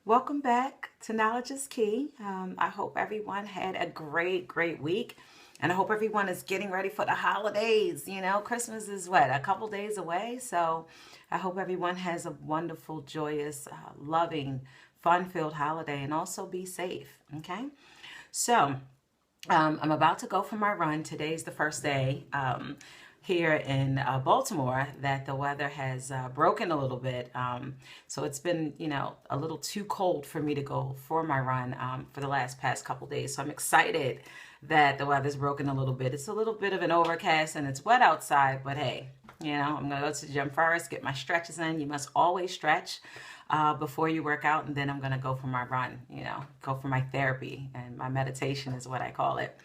Welcome back to Knowledge is Key. I hope everyone had a great week. And I hope everyone is getting ready for the holidays. You know, Christmas is what, a couple days away. So I hope everyone has a wonderful, joyous, loving, fun filled holiday and also be safe. Okay. So I'm about to go for my run. Today's the first day here in Baltimore that the weather has broken a little bit. So it's been, a little too cold for me to go for my run for the past couple days. So I'm excited that the weather's broken a little bit. It's a little bit of an overcast and it's wet outside, but hey, I'm going to go to the gym first, get my stretches in. You must always stretch before you work out, and then I'm going to go for my run, go for my therapy, and my meditation is what I call it.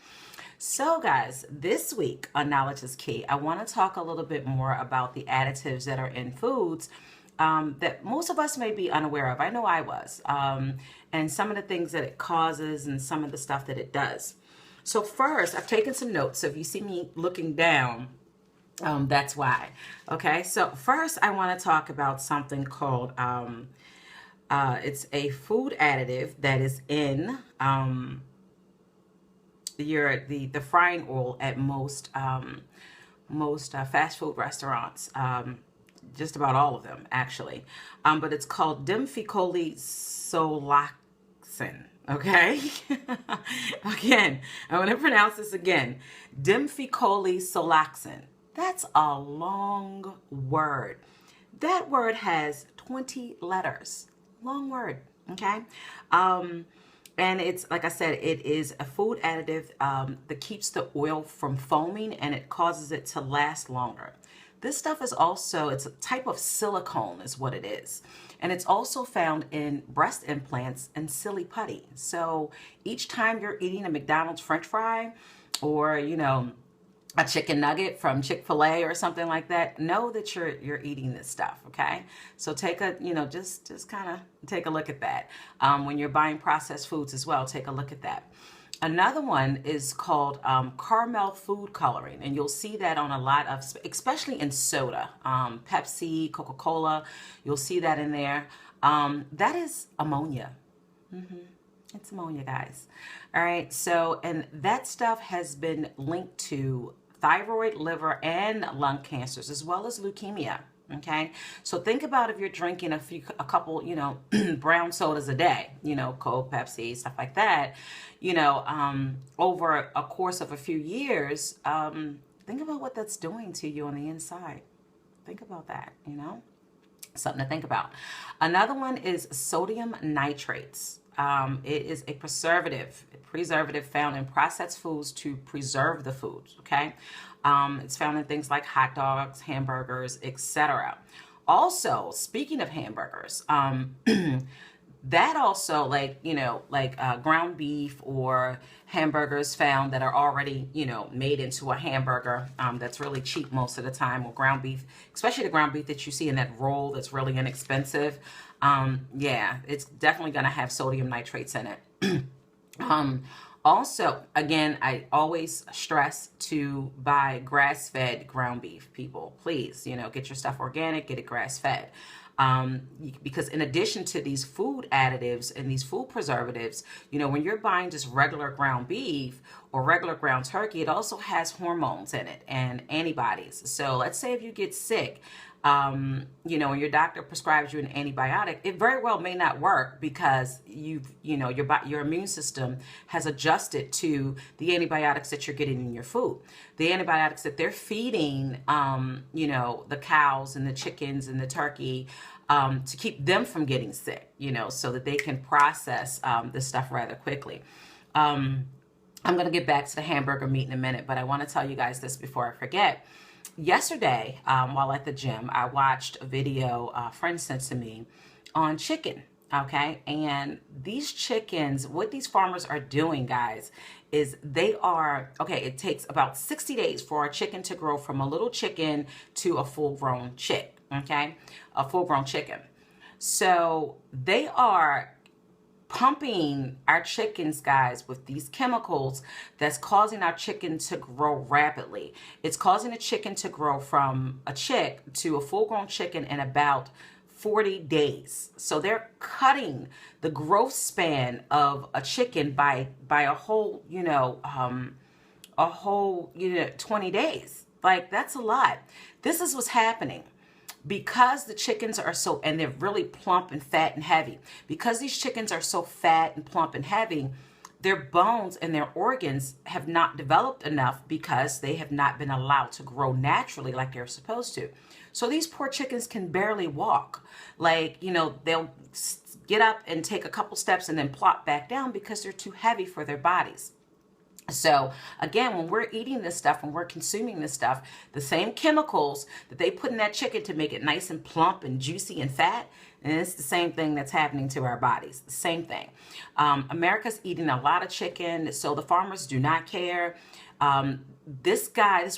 So guys, this week on Knowledge is Key, I want to talk a little bit more about the additives that are in foods that most of us may be unaware of. I know I was, and some of the things that it causes and some of the stuff that it does. So first, I've taken some notes. So if you see me looking down, that's why. Okay, so first I want to talk about something called, it's a food additive that is in the frying oil at most fast food restaurants, just about all of them actually. But it's called dimethicolisolacin. Okay. Again, I'm going to pronounce this again. Dimethicolisolacin. That's a long word. That word has 20 letters. Long word. Okay. And it's, like I said, it is a food additive that keeps the oil from foaming and it causes it to last longer. This stuff is also, it's a type of silicone is what it is. And it's also found in breast implants and silly putty. So each time you're eating a McDonald's French fry or, a chicken nugget from Chick-fil-A or something like that, know that you're eating this stuff, okay? So take a, just kind of take a look at that. When you're buying processed foods as well, take a look at that. Another one is called caramel food coloring, and you'll see that on a lot of, especially in soda, Pepsi, Coca-Cola, you'll see that in there. That is ammonia. It's ammonia, guys. All right, so, and that stuff has been linked to thyroid, liver, and lung cancers, as well as leukemia. Okay, so think about if you're drinking a couple, brown sodas a day, Coke, Pepsi, stuff like that, over a course of a few years, think about what that's doing to you on the inside. Think about that, something to think about. Another one is sodium nitrates. It is a preservative found in processed foods to preserve the foods, okay? It's found in things like hot dogs, hamburgers, etc. Also, speaking of hamburgers, that also, like ground beef or hamburgers found that are already, made into a hamburger that's really cheap most of the time, or ground beef, especially the ground beef that you see in that roll that's really inexpensive. Yeah, it's definitely going to have sodium nitrates in it. Also, again, I always stress to buy grass-fed ground beef, people. Please, get your stuff organic, get it grass-fed. Because in addition to these food additives and these food preservatives, when you're buying just regular ground beef or regular ground turkey, it also has hormones in it and antibodies. So let's say if you get sick, and your doctor prescribes you an antibiotic, it very well may not work because your immune system has adjusted to the antibiotics that you're getting in your food. The antibiotics that they're feeding, the cows and the chickens and the turkey, to keep them from getting sick, so that they can process this stuff rather quickly. I'm going to get back to the hamburger meat in a minute, but I want to tell you guys this before I forget. Yesterday, while at the gym, I watched a video a friend sent to me on chicken, okay? And these chickens, what these farmers are doing, guys, is it takes about 60 days for a chicken to grow from a little chicken to a full-grown chick, okay? A full-grown chicken. So they are pumping our chickens, guys, with these chemicals that's causing our chicken to grow rapidly. It's causing a chicken to grow from a chick to a full-grown chicken in about 40 days. So they're cutting the growth span of a chicken by a whole, 20 days. Like, that's a lot. This is what's happening. Because the chickens are so, and they're really plump and fat and heavy, because these chickens are so fat and plump and heavy, their bones and their organs have not developed enough because they have not been allowed to grow naturally like they're supposed to. So these poor chickens can barely walk. Like, they'll get up and take a couple steps and then plop back down because they're too heavy for their bodies. So again, when we're eating this stuff, when we're consuming this stuff, the same chemicals that they put in that chicken to make it nice and plump and juicy and fat, and it's the same thing that's happening to our bodies. The same thing. America's eating a lot of chicken, so the farmers do not care. This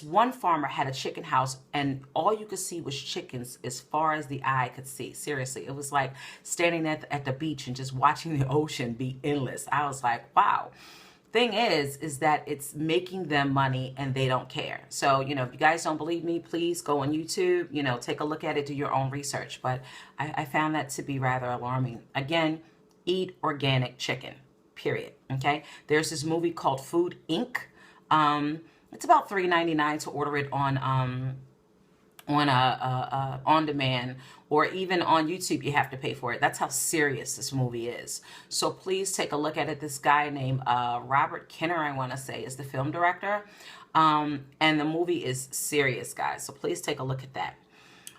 one farmer had a chicken house, and all you could see was chickens as far as the eye could see. Seriously, it was like standing at the beach and just watching the ocean be endless. I was like, wow. Thing is that it's making them money and they don't care. So, if you guys don't believe me, please go on YouTube, take a look at it, do your own research. But I found that to be rather alarming. Again, eat organic chicken, period. Okay. There's this movie called Food Inc. It's about $3.99 to order it on demand, or even on YouTube you have to pay for it. That's how serious this movie is. So please take a look at it. This guy named Robert Kenner, I want to say, is the film director. And the movie is serious, guys. So please take a look at that.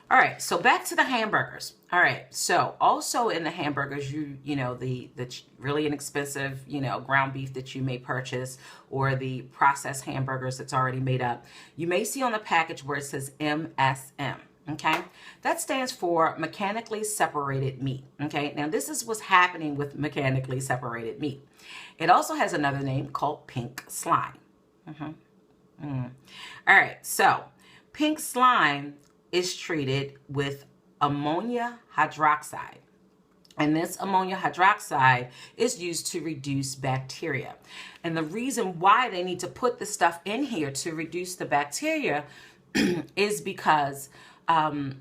All right, so back to the hamburgers. All right, so also in the hamburgers, the really inexpensive, ground beef that you may purchase, or the processed hamburgers that's already made up, you may see on the package where it says MSM. Okay, that stands for mechanically separated meat. Okay, now this is what's happening with mechanically separated meat. It also has another name called pink slime. All right, so pink slime is treated with ammonia hydroxide. And this ammonia hydroxide is used to reduce bacteria. And the reason why they need to put this stuff in here to reduce the bacteria is because, the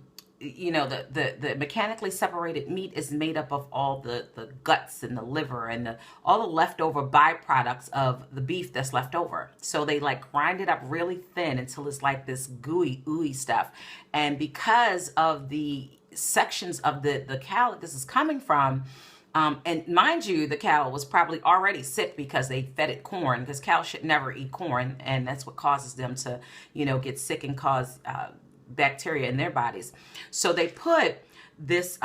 mechanically separated meat is made up of all the guts and the liver and all the leftover byproducts of the beef that's left over. So they grind it up really thin until it's like this gooey, ooey stuff. And because of the sections of the cow that this is coming from, and mind you, the cow was probably already sick because they fed it corn, because cows should never eat corn, and that's what causes them to, get sick and cause bacteria in their bodies. So they put this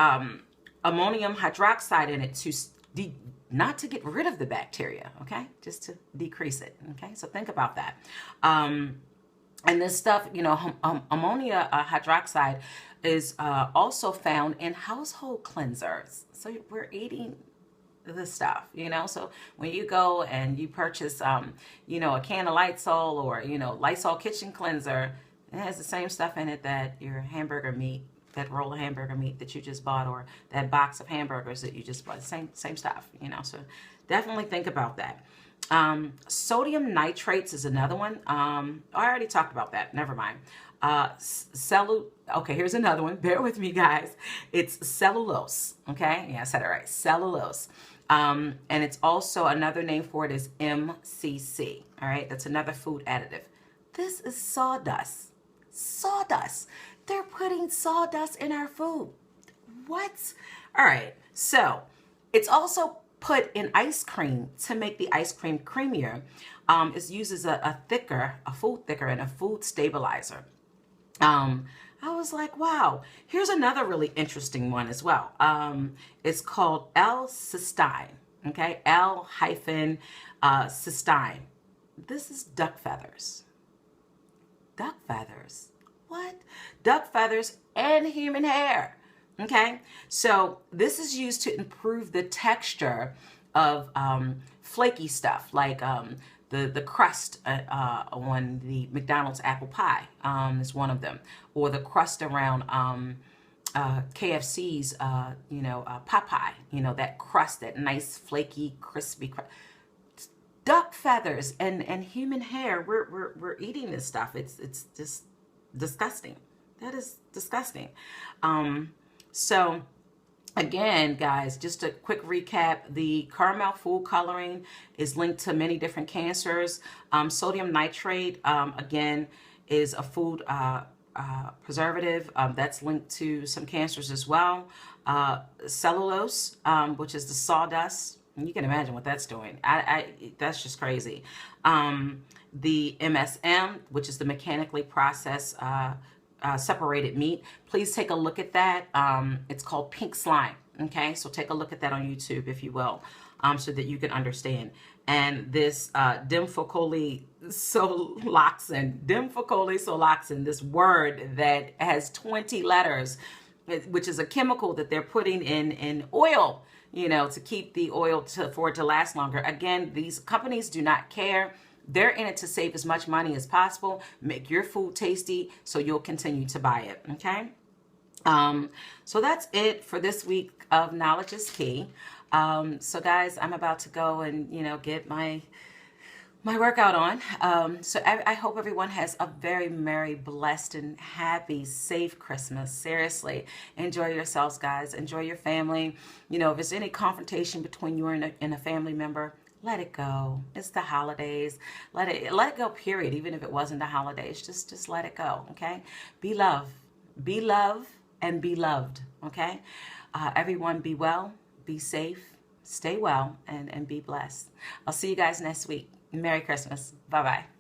ammonium hydroxide in it to not to get rid of the bacteria, okay, just to decrease it. Okay, so think about that. And this stuff, ammonia hydroxide is also found in household cleansers. So we're eating this stuff, so when you go and you purchase a can of Lysol, or Lysol kitchen cleanser, it has the same stuff in it that your hamburger meat, that roll of hamburger meat that you just bought, or that box of hamburgers that you just bought. Same stuff, so definitely think about that. Sodium nitrates is another one. I already talked about that. Never mind. Okay, here's another one. Bear with me, guys. It's cellulose. Okay, yeah, I said it right. Cellulose. And it's also, another name for it is MCC. All right, that's another food additive. This is sawdust. Sawdust. They're putting sawdust in our food. What? All right, so it's also put in ice cream to make the ice cream creamier. It's used as a food thicker, and a food stabilizer. I was like, wow. Here's another really interesting one as well. It's called L-cysteine. Okay, L-cysteine. This is duck feathers. Duck feathers. What? Duck feathers and human hair. Okay, so this is used to improve the texture of flaky stuff, like the crust on the McDonald's apple pie is one of them, or the crust around KFC's pot pie. That crust, that nice flaky crispy crust. Duck feathers and human hair. We're eating this stuff. It's just disgusting. That is disgusting. So again, guys, just a quick recap. The caramel food coloring is linked to many different cancers. Sodium nitrate, again, is a food preservative that's linked to some cancers as well. Cellulose, which is the sawdust. You can imagine what that's doing. That's just crazy. The MSM, which is the mechanically processed separated meat. Please take a look at that. It's called pink slime. Okay, so take a look at that on YouTube, if you will, so that you can understand. And this dimfocolisoxin, this word that has 20 letters, which is a chemical that they're putting in oil, to keep the oil for it to last longer. Again, these companies do not care. They're in it to save as much money as possible, make your food tasty, so you'll continue to buy it, okay? So that's it for this week of Knowledge is Key. So guys, I'm about to go and, get my workout on. So I hope everyone has a very merry, blessed, and happy, safe Christmas. Seriously, enjoy yourselves, guys. Enjoy your family. If there's any confrontation between you and a family member, let it go. It's the holidays. Let it go, period. Even if it wasn't the holidays, just let it go, okay? Be love, and be loved, okay? Everyone be well, be safe, stay well, and be blessed. I'll see you guys next week. Merry Christmas. Bye-bye.